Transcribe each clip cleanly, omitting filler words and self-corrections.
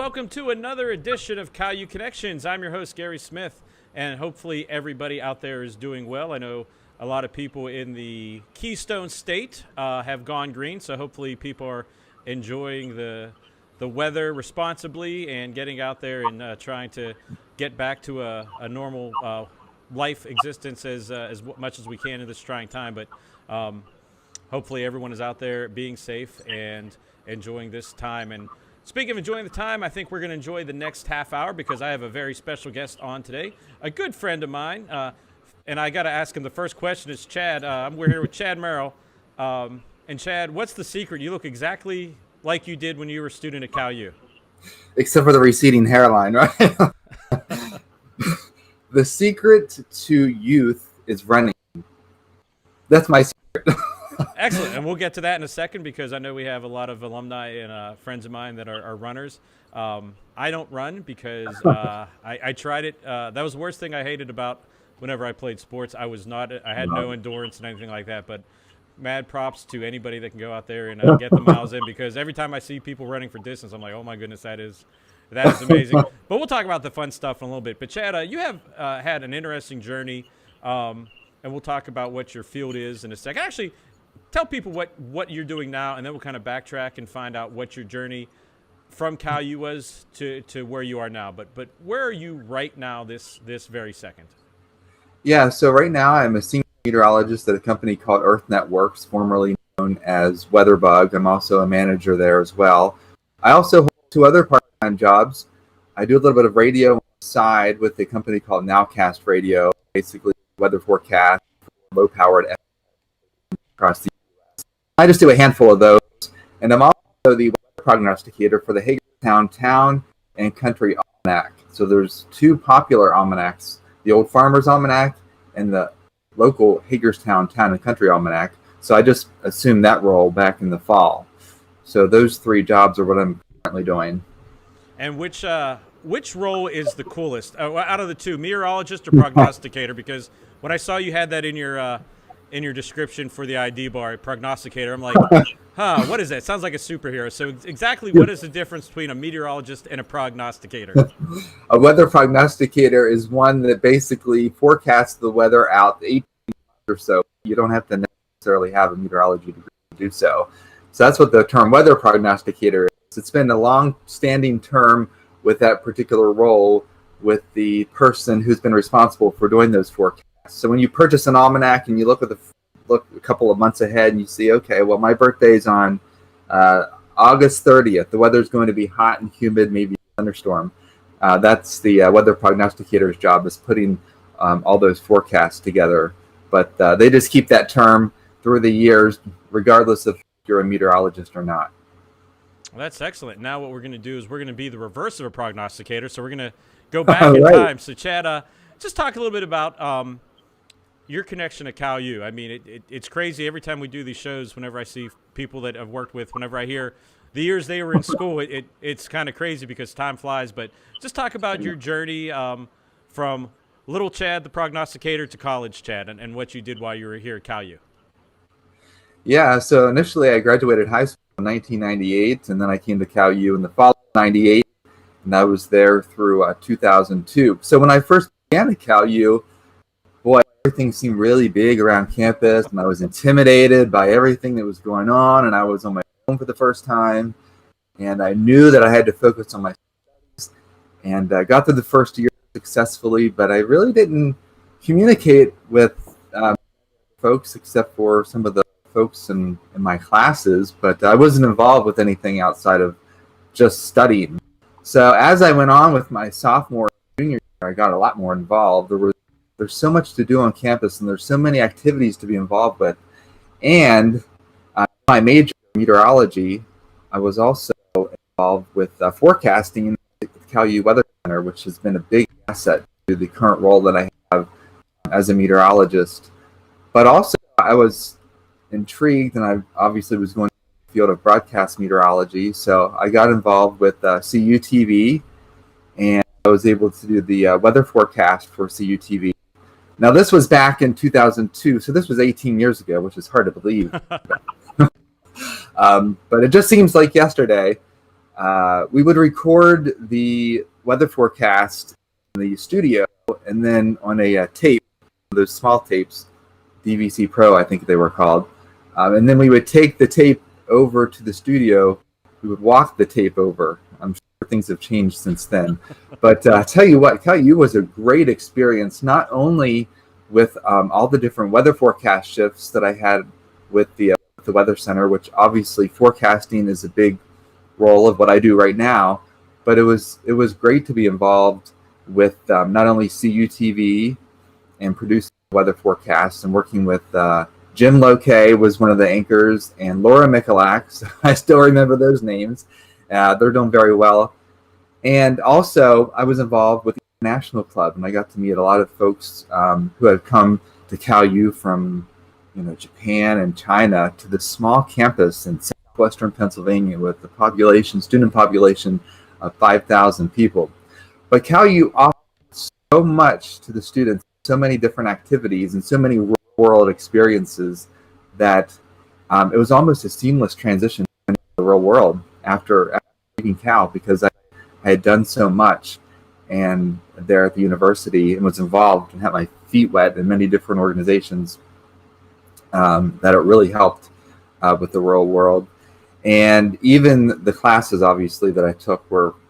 welcome to another edition of Caillou Connections. I'm your host, Gary Smith, and hopefully everybody out there is doing well. I know a lot of people in the Keystone State have gone green, so hopefully people are enjoying the weather responsibly and getting out there and trying to get back to a normal life existence as much as we can in this trying time. But hopefully everyone is out there being safe and enjoying this time. And speaking of enjoying the time, I think we're going to enjoy the next half hour because I have a very special guest on today, a good friend of mine. And I got to ask him the first question is Chad. We're here with Chad MERRIL. And Chad, what's the secret? You look exactly like you did when you were a student at Caillou. Except for the receding hairline, right? The secret to youth is running. That's my secret. Excellent. And we'll get to that in a second because I know we have a lot of alumni and friends of mine that are runners. I don't run because I tried it. That was the worst thing I hated about whenever I played sports. I had no endurance and anything like that. But mad props to anybody that can go out there and get the miles in, because every time I see people running for distance, I'm like, oh my goodness, that is amazing. But we'll talk about the fun stuff in a little bit. But Chad, you have had an interesting journey, and we'll talk about what your field is in a second. Actually, tell people what you're doing now, and then we'll kind of backtrack and find out what your journey from Caillou was to where you are now. But where are you right now this very second? Yeah, so right now I'm a senior meteorologist at a company called Earth Networks, formerly known as WeatherBug. I'm also a manager there as well. I also hold two other part-time jobs. I do a little bit of radio on the side with a company called Nowcast Radio, basically weather forecast for low-powered across the U.S. I just do a handful of those, and I'm also the weather prognosticator for the Hagerstown Town and Country Almanac. So there's two popular almanacs, the Old Farmer's Almanac and the local Hagerstown Town and Country Almanac. So I just assumed that role back in the fall. So those three jobs are what I'm currently doing. And which role is the coolest out of the two, meteorologist or prognosticator? Because when I saw you had that in your description for the ID bar, prognosticator, I'm like, what is that? Sounds like a superhero. So exactly what is the difference between a meteorologist and a prognosticator? A weather prognosticator is one that basically forecasts the weather out 18 months or so. You don't have to necessarily have a meteorology degree to do so. So that's what the term weather prognosticator is. It's been a long-standing term with that particular role with the person who's been responsible for doing those forecasts. So when you purchase an almanac and you look a couple of months ahead and you see, okay, well, my birthday's on August 30th. The weather's going to be hot and humid, maybe a thunderstorm. That's the weather prognosticator's job, is putting all those forecasts together. But they just keep that term through the years, regardless if you're a meteorologist or not. Well, that's excellent. Now what we're going to do is we're going to be the reverse of a prognosticator. So we're going to go back in time. So Chad, just talk a little bit about your connection to Caillou. I mean, it's crazy every time we do these shows. Whenever I see people that I've worked with, whenever I hear the years they were in school, it's kind of crazy because time flies. But just talk about your journey from little Chad, the prognosticator, to college Chad, and what you did while you were here at Caillou. Yeah, so initially I graduated high school in 1998, and then I came to Caillou in the fall of 98, and I was there through 2002. So when I first began at Caillou, boy, everything seemed really big around campus, and I was intimidated by everything that was going on, and I was on my own for the first time, and I knew that I had to focus on my studies, and I got through the first year successfully, but I really didn't communicate with folks except for some of the folks in my classes, but I wasn't involved with anything outside of just studying. So as I went on with my sophomore and junior year, I got a lot more involved. There's so much to do on campus, and there's so many activities to be involved with. And my major in meteorology, I was also involved with forecasting in the Caillou Weather Center, which has been a big asset to the current role that I have as a meteorologist. But also, I was intrigued, and I obviously was going to the field of broadcast meteorology, so I got involved with CUTV, and I was able to do the weather forecast for CUTV. Now, this was back in 2002, so this was 18 years ago, which is hard to believe. But it just seems like yesterday. we would record the weather forecast in the studio, and then on a tape, those small tapes, DVC Pro, I think they were called, and then we would take the tape over to the studio. We would walk the tape over. I'm sure things have changed since then, but tell you what, CalU was a great experience, not only with all the different weather forecast shifts that I had with the Weather Center, which obviously forecasting is a big role of what I do right now, but it was great to be involved with not only CUTV and producing weather forecasts and working with Jim Loke was one of the anchors, and Laura Michalak. So I still remember those names. They're doing very well. And also, I was involved with the National Club, and I got to meet a lot of folks who had come to CalU from, Japan and China to this small campus in southwestern Pennsylvania with the student population of 5,000 people. But CalU offers so much to the students, so many different activities and so many real-world experiences that it was almost a seamless transition into the real world after leaving Cal, because I had done so much and there at the university and was involved and had my feet wet in many different organizations that it really helped with the real world. And even the classes, obviously, that I took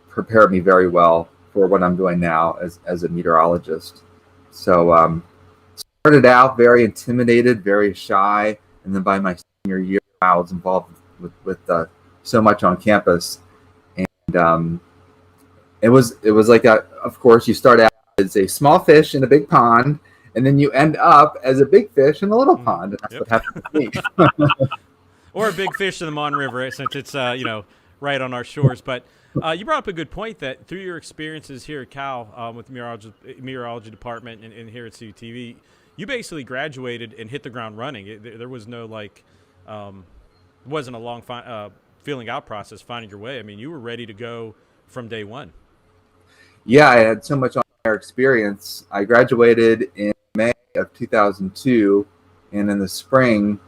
prepared me very well for what I'm doing now as a meteorologist. So started out very intimidated, very shy, and then by my senior year, I was involved with so much on campus. And it was like of course, you start out as a small fish in a big pond, and then you end up as a big fish in a little pond. And that's what happened to me. Or a big fish in the Mon River, since it's right on our shores. But you brought up a good point that through your experiences here at Cal with the meteorology department and here at CUTV, you basically graduated and hit the ground running. There was no wasn't a long feeling out process, finding your way. I mean, you were ready to go from day one. Yeah, I had so much on air experience. I graduated in May of 2002, and in the spring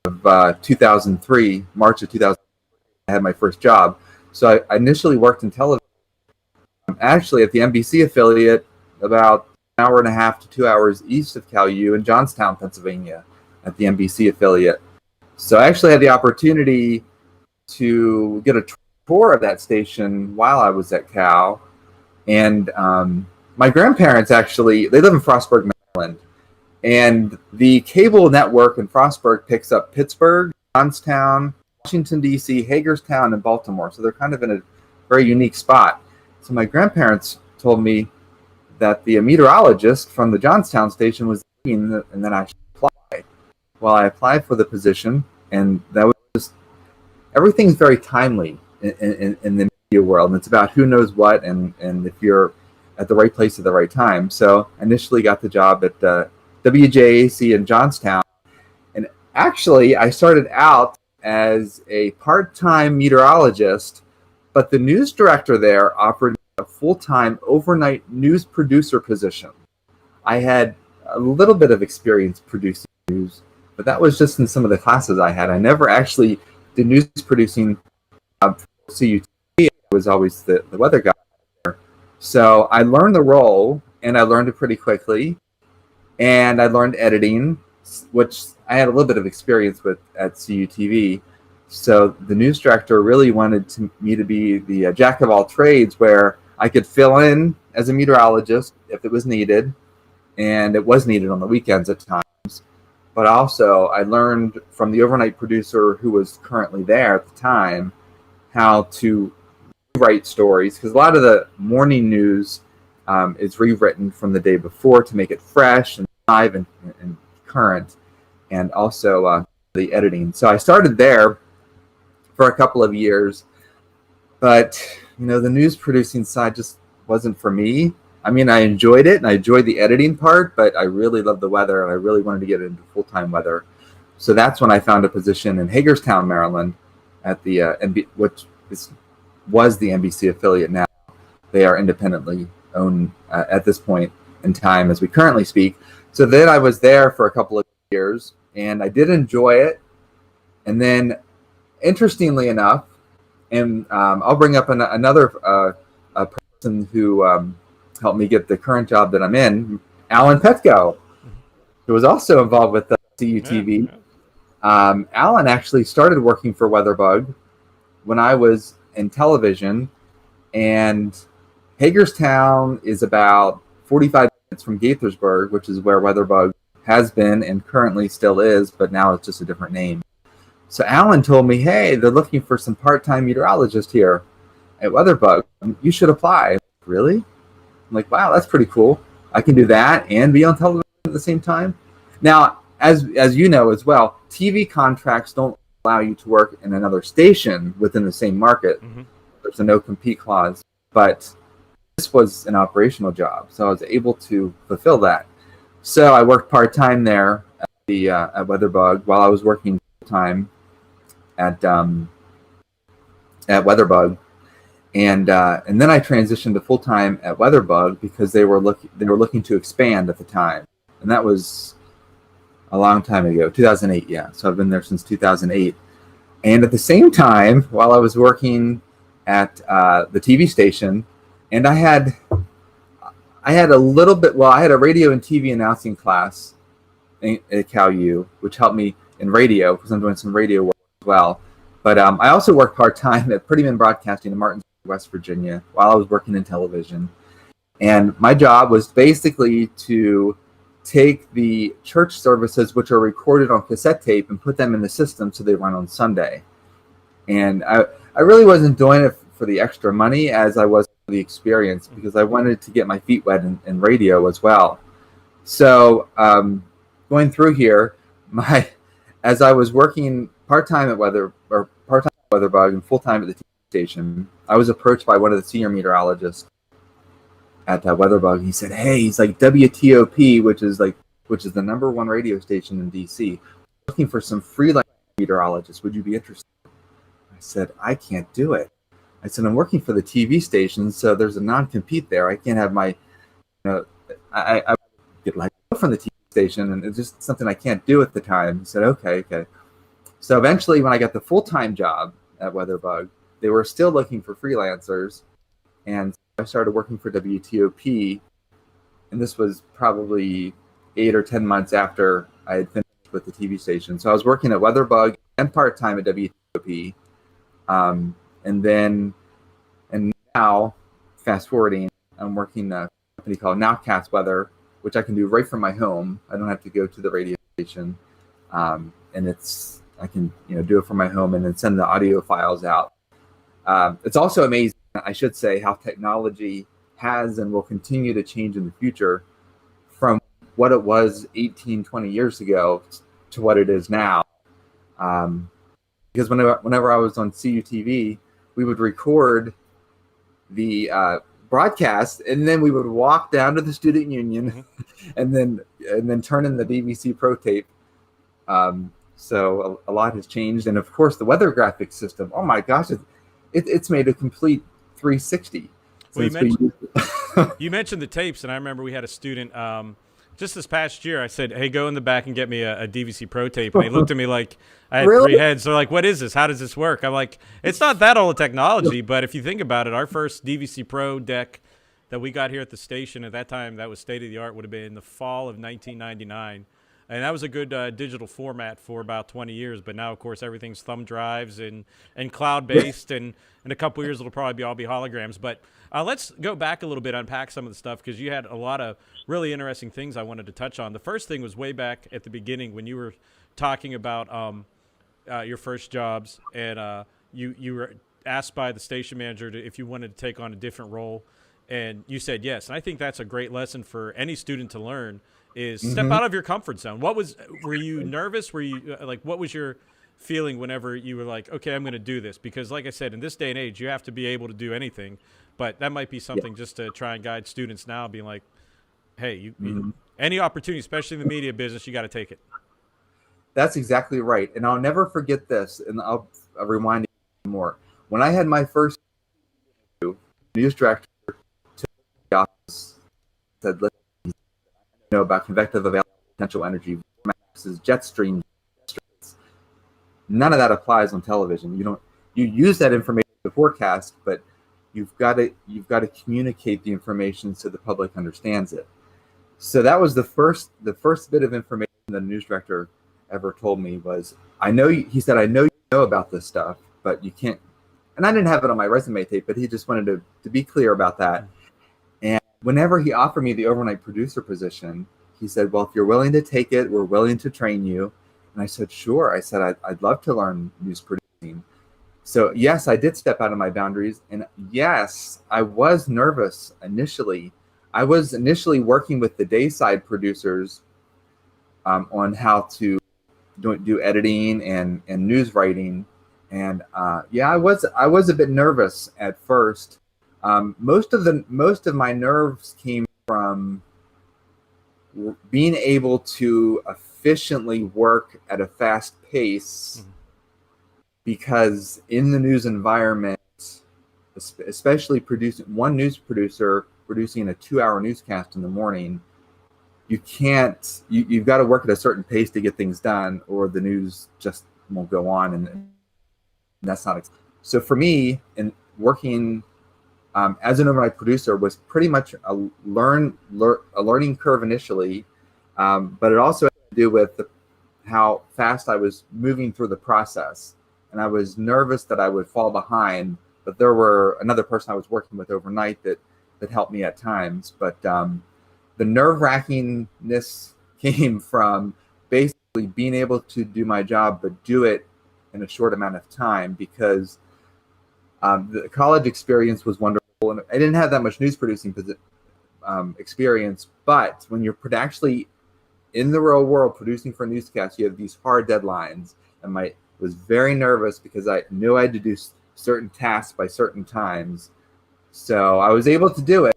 of 2003, March of 2003, I had my first job. So I initially worked in television, actually at the NBC affiliate, about an hour and a half to 2 hours east of CalU in Johnstown, Pennsylvania, at the NBC affiliate. So I actually had the opportunity to get a tour of that station while I was at Cal. And my grandparents they live in Frostburg, Maryland. And the cable network in Frostburg picks up Pittsburgh, Johnstown, Washington, D.C., Hagerstown, and Baltimore. So they're kind of in a very unique spot. So my grandparents told me that the meteorologist from the Johnstown station was in, and then I should apply. Well, I applied for the position, and that was just, everything's very timely in the media world. And it's about who knows what and if you're at the right place at the right time. So I initially got the job at WJAC in Johnstown. And actually, I started out as a part-time meteorologist, but the news director there offered me a full-time overnight news producer position. I had a little bit of experience producing news, but that was just in some of the classes I had. I never actually did news producing for CUT. I was always the weather guy there. So I learned the role, and I learned it pretty quickly. And I learned editing, which I had a little bit of experience with at CUTV. So the news director really wanted me to be the jack of all trades, where I could fill in as a meteorologist if it was needed, and it was needed on the weekends at times. But also I learned from the overnight producer who was currently there at the time how to write stories, because a lot of the morning news is rewritten from the day before to make it fresh and live and current, and also the editing. So I started there for a couple of years, but the news producing side just wasn't for me. I mean, I enjoyed it and I enjoyed the editing part, but I really loved the weather and I really wanted to get into full-time weather. So that's when I found a position in Hagerstown, Maryland, at the was the NBC affiliate now. They are independently owned at this point in time as we currently speak. So then I was there for a couple of years, and I did enjoy it. And then, interestingly enough, And I'll bring up another a person who helped me get the current job that I'm in, Alan Petko, Mhm. who was also involved with the Yeah, CUTV. yeah. Alan actually started working for WeatherBug when I was in television, and Hagerstown is about 45 minutes from Gaithersburg, which is where WeatherBug has been and currently still is, but now it's just a different name. So Alan told me, hey, they're looking for some part-time meteorologists here at WeatherBug. You should apply. Really? I'm like, wow, that's pretty cool. I can do that and be on television at the same time. Now, as you know as well, TV contracts don't allow you to work in another station within the same market. Hmm. There's a no compete clause, but this was an operational job, so I was able to fulfill that. So I worked part time there at WeatherBug while I was working full time at WeatherBug, and then I transitioned to full time at WeatherBug because they were looking to expand at the time, and that was a long time ago, 2008. Yeah, so I've been there since 2008. And at the same time, while I was working at the TV station, and I had a little bit. Well, I had a radio and TV announcing class at Cal U, which helped me in radio because I'm doing some radio work as well. But I also worked part time at Prettyman Broadcasting in Martinsburg, West Virginia, while I was working in television. And my job was basically to take the church services, which are recorded on cassette tape, and put them in the system so they run on Sunday. And I really wasn't doing it for the extra money as I was for the experience, because I wanted to get my feet wet in radio as well. So going through here, my as I was working part time at WeatherBug and full time at the TV station, I was approached by one of the senior meteorologists at WeatherBug. He said, "Hey, he's like WTOP, which is the number one radio station in DC, looking for some freelance meteorologists. Would you be interested?" I said, "I can't do it." I said, "I'm working for the TV station, so there's a non-compete there. I can't have my, I get let go from the TV station, and it's just something I can't do at the time." He said, "Okay, okay." So eventually, when I got the full-time job at WeatherBug, they were still looking for freelancers, and I started working for WTOP, and this was probably 8 or 10 months after I had finished with the TV station. So I was working at WeatherBug and part-time at WTOP. And now, fast forwarding, I'm working at a company called Nowcast Weather, which I can do right from my home. I don't have to go to the radio station, and I can do it from my home and then send the audio files out. It's also amazing, I should say, how technology has and will continue to change in the future from what it was 18, 20 years ago to what it is now. Because whenever I was on CUTV, we would record the broadcast, and then we would walk down to the student union, and then turn in the BBC Pro tape. So a lot has changed, and of course the weather graphics system. Oh my gosh, it's made a complete 360. Well, you mentioned the tapes, and I remember we had a student just this past year. I said, "Hey, go in the back and get me a DVC Pro tape," and they looked at me like I had Really? three heads. They're like, "What is this? How does this work?" I'm like, "It's not that old technology, but if you think about it, our first DVC Pro deck that we got here at the station at that time, that was state of the art, would have been in the fall of 1999." And that was a good digital format for about 20 years. But now, of course, everything's thumb drives and cloud-based. And in a couple years, it'll probably all be holograms. But let's go back a little bit, unpack some of the stuff, because you had a lot of really interesting things I wanted to touch on. The first thing was way back at the beginning when you were talking about your first jobs. And you were asked by the station manager if you wanted to take on a different role. And you said yes. And I think that's a great lesson for any student to learn. Is step out of your comfort zone. Were you nervous? Were you what was your feeling whenever you were like, okay, I'm going to do this? Because like I said, in this day and age, you have to be able to do anything, but that might be something just to try and guide students now, being like, hey, any opportunity, especially in the media business, you got to take it. That's exactly right. And I'll never forget this, and I'll remind you more. When I had my first news director to the office, said, "Listen, about convective available potential energy, jet streams. None of that applies on television. You use that information forecast, but you've got to communicate the information so the public understands it. So that was the first bit of information the news director ever told me was, he said, I know you know about this stuff, but you can't. And I didn't have it on my resume tape, but he just wanted to be clear about that. And whenever he offered me the overnight producer position, he said, well, if you're willing to take it, we're willing to train you. And I said, sure. I said, I'd love to learn news producing. So yes, I did step out of my boundaries. And yes, I was nervous initially. I was initially working with the dayside producers on how to do editing and news writing. And I was a bit nervous at first. Most of my nerves came from being able to efficiently work at a fast pace, because in the news environment, especially one news producer producing a 2-hour newscast in the morning, you've got to work at a certain pace to get things done, or the news just won't go on, and that's not. So for me, in working as an overnight producer was pretty much a learning curve initially, but it also had to do with how fast I was moving through the process, and I was nervous that I would fall behind. But there were another person I was working with overnight that helped me at times. But the nerve-wrackingness came from basically being able to do my job, but do it in a short amount of time, because the college experience was wonderful, and I didn't have that much news producing experience. But when you're actually in the real world producing for a newscast, you have these hard deadlines, and I was very nervous because I knew I had to do certain tasks by certain times. So I was able to do it,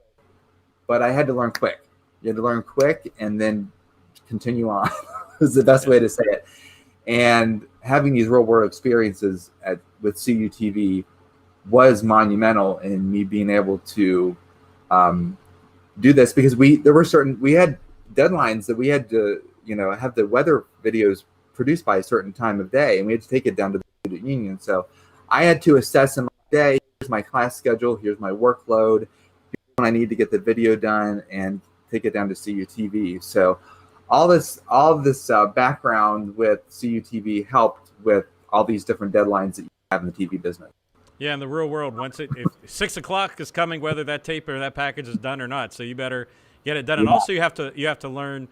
but I had to learn quick. You had to learn quick and then continue on is the best way to say it. And having these real world experiences with CUTV was monumental in me being able to do this, because we had deadlines that we had to, have the weather videos produced by a certain time of day, and we had to take it down to the student union. So I had to assess in my day, here's my class schedule, here's my workload, here's when I need to get the video done, and take it down to CUTV. So all this background with CUTV helped with all these different deadlines that you have in the TV business. Yeah, in the real world, if 6 o'clock is coming, whether that tape or that package is done or not, so you better get it done. And also you have to learn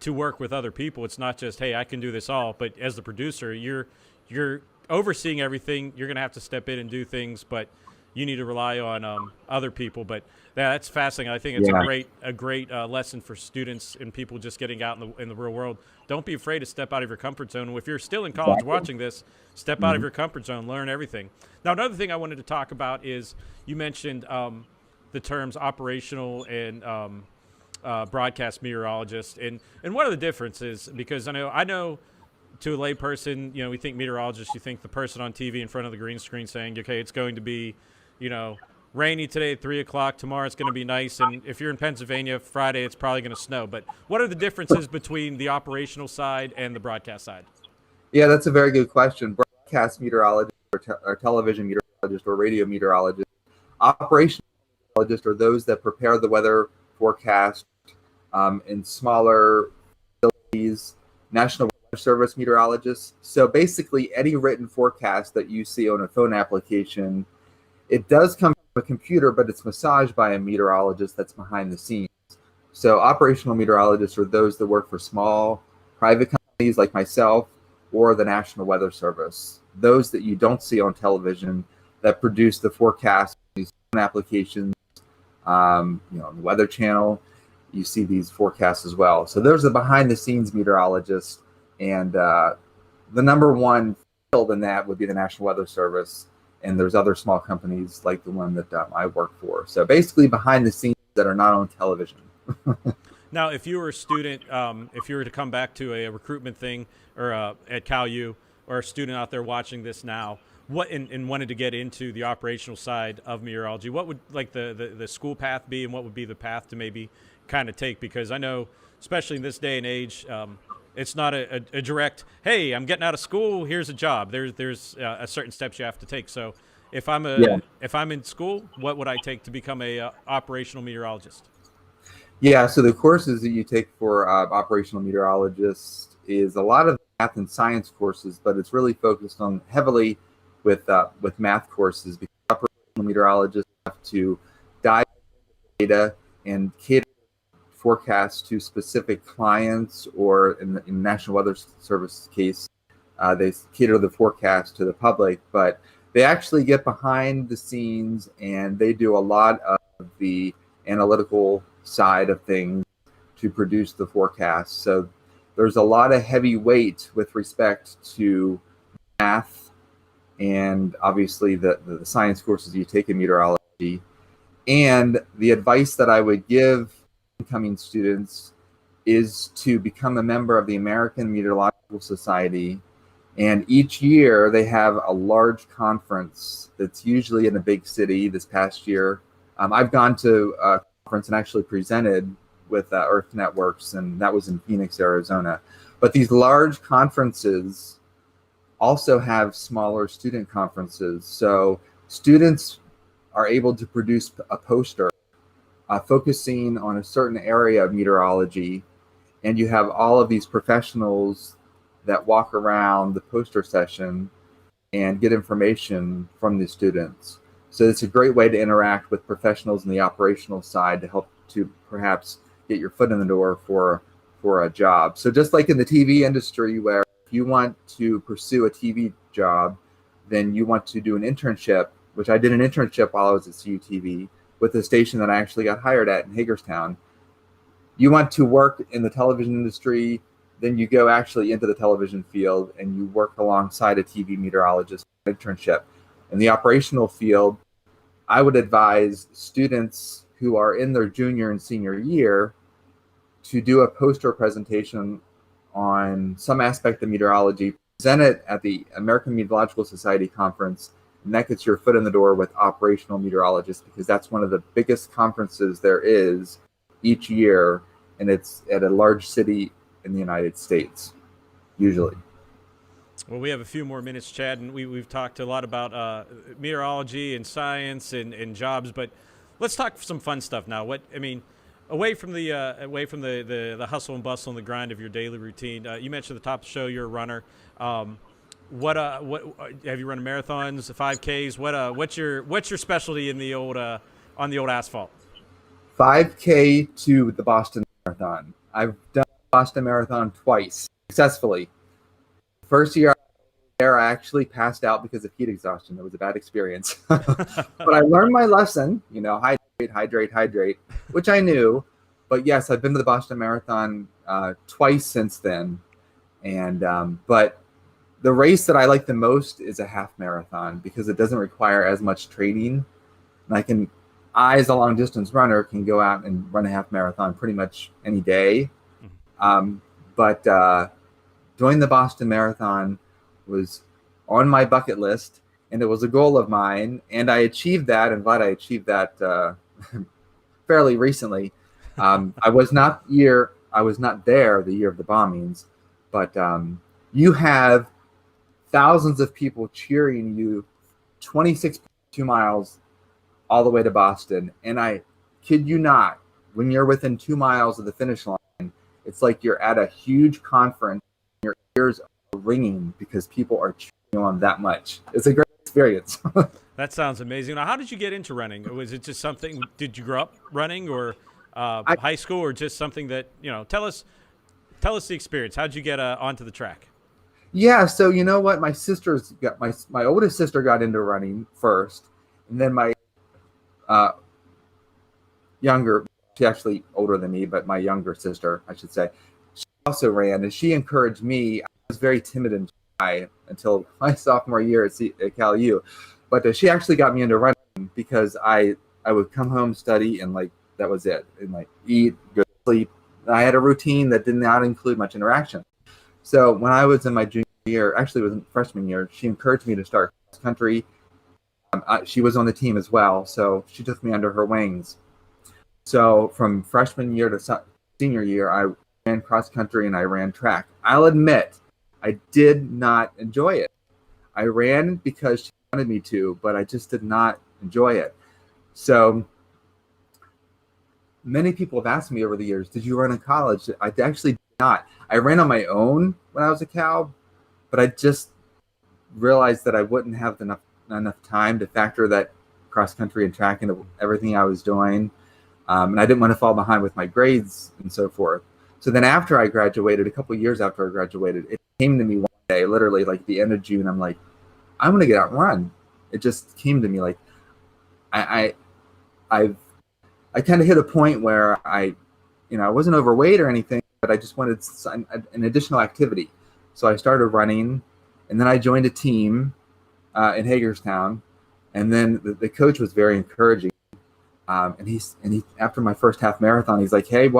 to work with other people. It's not just, hey, I can do this all, but as the producer, you're overseeing everything. You're going to have to step in and do things, but you need to rely on other people. But that's fascinating. I think it's a great lesson for students and people just getting out in the real world. Don't be afraid to step out of your comfort zone. If you're still in college watching this, step out of your comfort zone, learn everything. Now, another thing I wanted to talk about is you mentioned the terms operational and broadcast meteorologist, and what are the differences? Because I know to a lay person, we think meteorologist, you think the person on TV in front of the green screen saying, okay, it's going to be, rainy today at 3 o'clock, tomorrow it's going to be nice, and if you're in Pennsylvania, Friday it's probably going to snow. But what are the differences between the operational side and the broadcast side? Yeah, that's a very good question. Broadcast meteorologist or television meteorologist or radio meteorologist. Operational meteorologists are those that prepare the weather forecast in smaller facilities. National Weather Service meteorologists. So basically any written forecast that you see on a phone application, it does come from a computer, but it's massaged by a meteorologist that's behind the scenes. So operational meteorologists are those that work for small private companies like myself or the National Weather Service. Those that you don't see on television that produce the forecast, these phone applications, on the Weather Channel, you see these forecasts as well. So those are behind the scenes meteorologists, and the number one field in that would be the National Weather Service. And there's other small companies like the one that I work for. So basically behind the scenes that are not on television. Now, if you were a student, if you were to come back to a recruitment thing or at CalU, or a student out there watching this now, and wanted to get into the operational side of meteorology, what would like the school path be, and what would be the path to maybe kind of take? Because I know, especially in this day and age, it's not a direct, hey, I'm getting out of school, here's a job. There's a certain steps you have to take. So Yeah. if I'm in school, what would I take to become a operational meteorologist? Yeah, so the courses that you take for operational meteorologists is a lot of math and science courses, but it's really focused on heavily with math courses because operational meteorologists have to dive into data and cater forecasts to specific clients, or in National Weather Service case, they cater the forecast to the public, but they actually get behind the scenes and they do a lot of the analytical side of things to produce the forecast. So there's a lot of heavy weight with respect to math and obviously the science courses you take in meteorology. And the advice that I would give incoming students is to become a member of the American Meteorological Society. And each year they have a large conference that's usually in a big city. This past year, I've gone to a conference and actually presented with Earth Networks, and that was in Phoenix, Arizona. But these large conferences also have smaller student conferences. So students are able to produce a poster focusing on a certain area of meteorology, and you have all of these professionals that walk around the poster session and get information from the students. So it's a great way to interact with professionals in the operational side to help to perhaps get your foot in the door for a job. So just like in the TV industry, where if you want to pursue a TV job, then you want to do an internship, which I did an internship while I was at CUTV with the station that I actually got hired at in Hagerstown. You want to work in the television industry, then you go actually into the television field and you work alongside a TV meteorologist internship. In the operational field, I would advise students who are in their junior and senior year to do a poster presentation on some aspect of meteorology, present it at the American Meteorological Society conference, and that gets your foot in the door with operational meteorologists, because that's one of the biggest conferences there is each year, and it's at a large city in the United States, usually. Well, we have a few more minutes, Chad, and we've talked a lot about meteorology and science and jobs, but let's talk some fun stuff now. Away from the hustle and bustle and the grind of your daily routine, you mentioned at the top of the show you're a runner. What have you run marathons, 5Ks? What's your specialty in the old on the old asphalt? 5K to the Boston Marathon. I've done the Boston Marathon twice successfully. First year there, I actually passed out because of heat exhaustion. It was a bad experience. But I learned my lesson, hydrate, which I knew. But yes, I've been to the Boston Marathon twice since then. And but the race that I like the most is a half marathon because it doesn't require as much training. And I, as a long distance runner, can go out and run a half marathon pretty much any day. But doing the Boston Marathon was on my bucket list, and it was a goal of mine, and I achieved that. I'm glad I achieved that fairly recently. I was not there the year of the bombings, but you have thousands of people cheering you 26.2 miles all the way to Boston. And I kid you not, when you're within 2 miles of the finish line, it's like you're at a huge conference. Your ears are ringing because people are cheering you on that much. It's a great experience. That sounds amazing. Now, how did you get into running? Was it just something, did you grow up running, or high school, or just something that, tell us the experience. How'd you get onto the track? Yeah, so you know what? My oldest sister got into running first, and then my she's actually older than me, but my younger sister, I should say, she also ran, and she encouraged me. I was very timid and shy until my sophomore year at Cal U, but she actually got me into running because I would come home, study, and that was it, and eat, go to sleep. I had a routine that did not include much interaction. So when I was in my junior year, actually it was in freshman year, she encouraged me to start cross country. She was on the team as well, so she took me under her wings. So from freshman year to senior year, I ran cross country and I ran track. I'll admit, I did not enjoy it. I ran because she wanted me to, but I just did not enjoy it. So many people have asked me over the years, did you run in college? I actually did not. I ran on my own when I was a cow, but I just realized that I wouldn't have enough time to factor that cross country and track into everything I was doing. And I didn't want to fall behind with my grades and so forth. So then after I graduated, a couple of years after I graduated, it came to me one day, literally like the end of June. I'm like, I'm going to get out and run. It just came to me like I kind of hit a point where I wasn't overweight or anything, but I just wanted an additional activity. So I started running, and then I joined a team in Hagerstown, and then the coach was very encouraging. And he after my first half marathon, he's like, hey,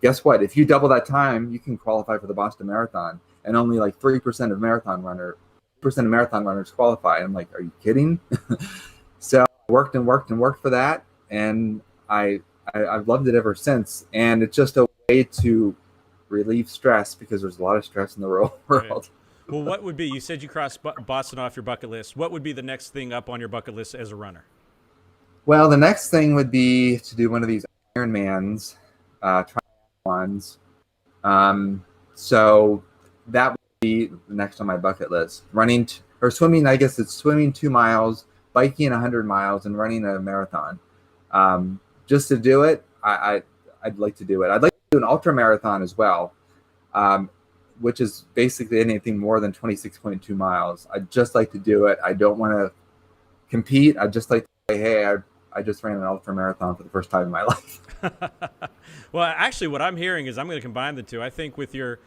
guess what? If you double that time, you can qualify for the Boston Marathon. And only like 3% of marathon runners qualify. I'm like, are you kidding? So I worked for that, and I've loved it ever since. And it's just a way to relieve stress, because there's a lot of stress in the real world. Right. Well, what would be, you said you crossed Boston off your bucket list. What would be the next thing up on your bucket list as a runner? Well, the next thing would be to do one of these Ironmans, triathlons. So that would be the next on my bucket list. Running or swimming, I guess it's swimming 2 miles, biking 100 miles, and running a marathon. Just to do it, I'd like to do it. I'd like to do an ultra marathon as well, which is basically anything more than 26.2 miles. I'd just like to do it. I don't want to compete. I'd just like to say, hey, I just ran an ultra marathon for the first time in my life. Well, actually, what I'm hearing is I'm going to combine the two. I think with your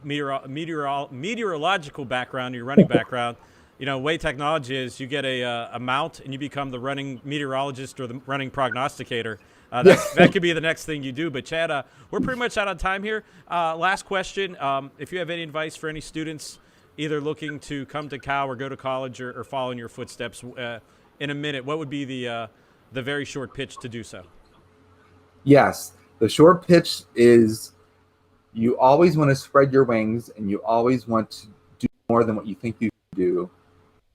meteorological background, your running background, way technology is, you get a mount and you become the running meteorologist or the running prognosticator. That could be the next thing you do. But Chad, we're pretty much out of time here. Last question. If you have any advice for any students either looking to come to Cal or go to college or follow in your footsteps in a minute, what would be the very short pitch to do so? Yes. The short pitch is, you always want to spread your wings, and you always want to do more than what you think you can do.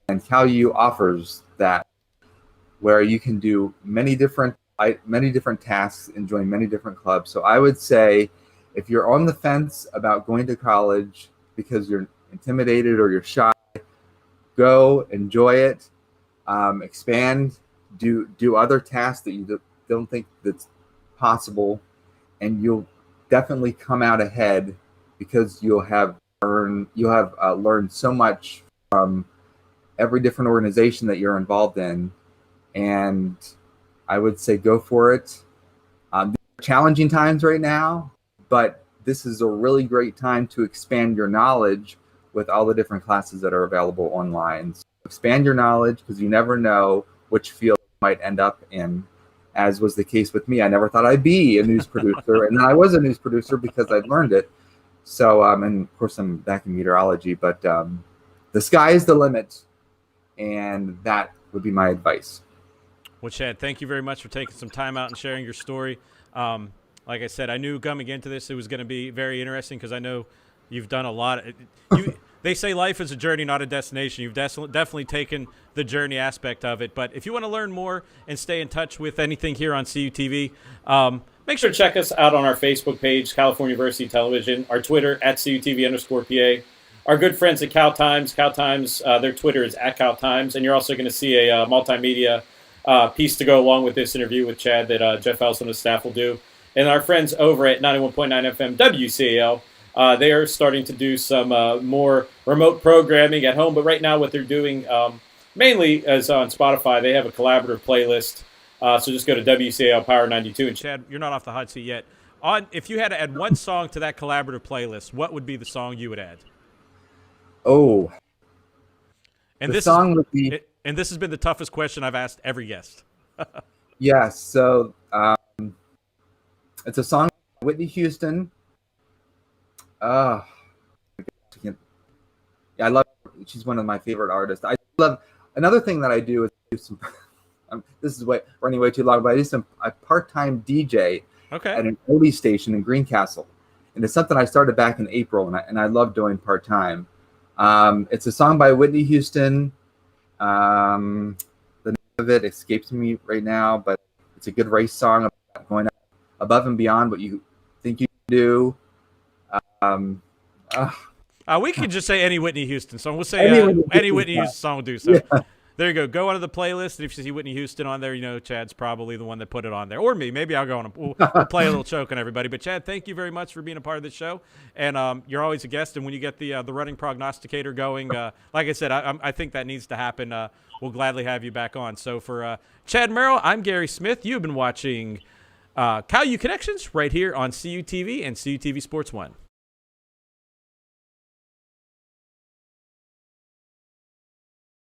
And CalU offers that, where you can do many different tasks and join many different clubs. So I would say, if you're on the fence about going to college because you're intimidated or you're shy, go, enjoy it, expand, do other tasks that you don't think that's possible, and you'll definitely come out ahead, because you'll have learned so much from every different organization that you're involved in. And I would say go for it. Challenging times right now, but this is a really great time to expand your knowledge with all the different classes that are available online. So expand your knowledge, because you never know which field you might end up in. As was the case with me, I never thought I'd be a news producer, and I was a news producer because I'd learned it. So, and of course, I'm back in meteorology, but the sky is the limit, and that would be my advice. Well, Chad, thank you very much for taking some time out and sharing your story. Like I said, I knew coming into this it was going to be very interesting, because I know you've done a lot. They say life is a journey, not a destination. You've definitely taken the journey aspect of it. But if you want to learn more and stay in touch with anything here on CUTV, make sure to check us out on our Facebook page, California University Television, our Twitter, @CUTV_PA, our good friends at Cal Times. Cal Times, their Twitter is @CalTimes, and you're also going to see a multimedia piece to go along with this interview with Chad that Jeff Elson and his staff will do. And our friends over at 91.9 FM WCAL, they are starting to do some more remote programming at home. But right now what they're doing mainly is on Spotify. They have a collaborative playlist. So just go to WCAL Power 92. And Chad, you're not off the hot seat yet. If you had to add one song to that collaborative playlist, what would be the song you would add? Oh, and the song would be... And this has been the toughest question I've asked every guest. Yes. So it's a song by Whitney Houston. Yeah, I love her. She's one of my favorite artists. I love, another thing that I do is do some, this is running way too long, but I do a part-time DJ at an oldie station in Greencastle. And it's something I started back in April, and I love doing part-time. It's a song by Whitney Houston. The name of it escapes me right now, but it's a good race song about going above and beyond what you think you can do. Um, We could just say any Whitney Houston song. We'll say Any Whitney Houston Houston song will do. So Yeah. there you go. Go onto the playlist, and if you see Whitney Houston on there, you know Chad's probably the one that put it on there, or me. Maybe I'll go on. We'll play a little choke on everybody. But Chad, thank you very much for being a part of this show, and you're always a guest. And when you get the running prognosticator going, like I said, I think that needs to happen. We'll gladly have you back on. So for Chad Merrill, I'm Gary Smith. You've been watching Cal U Connections right here on CUTV and CUTV Sports 1.